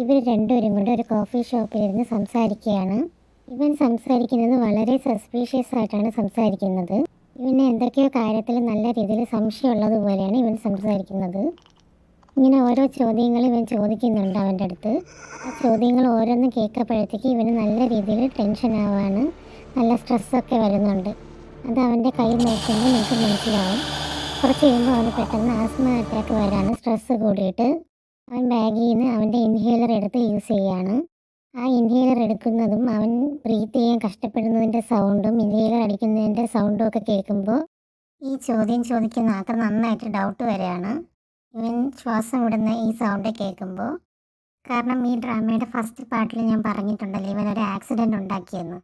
ഇവർ രണ്ടുപേരും കൂടെ ഒരു കോഫി ഷോപ്പിലിരുന്ന് സംസാരിക്കുകയാണ്. ഇവൻ സംസാരിക്കുന്നത് വളരെ സസ്പീഷ്യസ് ആയിട്ടാണ് സംസാരിക്കുന്നത്. ഇവന് എന്തൊക്കെയോ കാര്യത്തിൽ നല്ല രീതിയിൽ സംശയമുള്ളതുപോലെയാണ് ഇവൻ സംസാരിക്കുന്നത്. ഇങ്ങനെ ഓരോ ചോദ്യങ്ങൾ ഇവൻ ചോദിക്കുന്നുണ്ട് അവൻ്റെ അടുത്ത്. ആ ചോദ്യങ്ങൾ ഓരോന്നും കേൾക്കപ്പോഴത്തേക്ക് ഇവന് നല്ല രീതിയിൽ ടെൻഷൻ ആവാണ്, നല്ല സ്ട്രെസ്സൊക്കെ വരുന്നുണ്ട്. അത് അവൻ്റെ കൈ നോക്കുമ്പോൾ നിങ്ങൾക്ക് മനസ്സിലാവും. കുറച്ച് കഴിയുമ്പോൾ അവന് പെട്ടെന്ന് ആസ്മ അറ്റാക്ക് വരാണ്. സ്ട്രെസ്സ് കൂടിയിട്ട് അവൻ ബാഗിൽ നിന്ന് അവൻ്റെ ഇൻഹേലർ എടുത്ത് യൂസ് ചെയ്യുകയാണ്. ആ ഇൻഹേലർ എടുക്കുന്നതും അവൻ ബ്രീത്ത് ചെയ്യാൻ കഷ്ടപ്പെടുന്നതിൻ്റെ സൗണ്ടും ഇൻഹേലർ അടിക്കുന്നതിൻ്റെ സൗണ്ടും ഒക്കെ കേൾക്കുമ്പോൾ ഈ ചോദ്യം ചോദിക്കുന്ന ആൾക്ക് നന്നായിട്ട് ഡൗട്ട് വരികയാണ്. ഇവൻ ശ്വാസം വിടുന്ന ഈ സൗണ്ട് കേൾക്കുമ്പോൾ, കാരണം ഈ ഡ്രാമയുടെ ഫസ്റ്റ് പാർട്ടിൽ ഞാൻ പറഞ്ഞിട്ടുണ്ടല്ലോ ഇവനൊരു ആക്സിഡൻറ്റ് ഉണ്ടാക്കിയെന്ന്.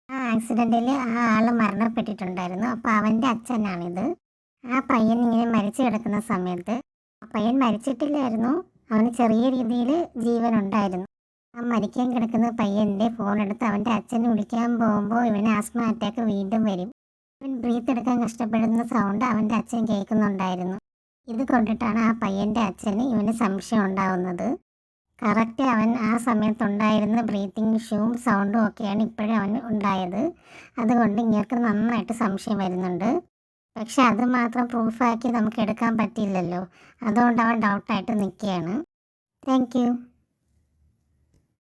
ആ ആക്സിഡൻറ്റിൽ ആ ആൾ മരണപ്പെട്ടിട്ടുണ്ടായിരുന്നു. അപ്പോൾ അവൻ്റെ അച്ഛനാണിത്. ആ പയ്യൻ ഇങ്ങനെ മരിച്ചു കിടക്കുന്ന സമയത്ത്, ആ പയ്യൻ മരിച്ചിട്ടില്ലായിരുന്നു, അവന് ചെറിയ രീതിയിൽ ജീവനുണ്ടായിരുന്നു. ആ മരിക്കാൻ കിടക്കുന്ന പയ്യൻ്റെ ഫോൺ എടുത്ത് അവൻ്റെ അച്ഛനെ വിളിക്കാൻ പോകുമ്പോൾ ഇവന് ആസ്മ അറ്റാക്ക് വീണ്ടും വരും. ഇവൻ ബ്രീത്ത് എടുക്കാൻ കഷ്ടപ്പെടുന്ന സൗണ്ട് അവൻ്റെ അച്ഛൻ കേൾക്കുന്നുണ്ടായിരുന്നു. ഇത് കൊണ്ടിട്ടാണ് ആ പയ്യൻ്റെ അച്ഛന് ഇവന് സംശയം ഉണ്ടാവുന്നത്. കറക്റ്റ് അവൻ ആ സമയത്തുണ്ടായിരുന്ന ബ്രീത്തിങ് ഇഷ്യൂവും സൗണ്ടും ഒക്കെയാണ് ഇപ്പോഴും അവന് ഉണ്ടായത്. അതുകൊണ്ട് ഇങ്ങേർക്ക് നന്നായിട്ട് സംശയം വരുന്നുണ്ട്. പക്ഷെ അത് മാത്രം പ്രൂഫാക്കി നമുക്ക് എടുക്കാൻ പറ്റില്ലല്ലോ. അതുകൊണ്ട് അവൻ ഡൗട്ടായിട്ട് നിൽക്കുകയാണ്. Thank you.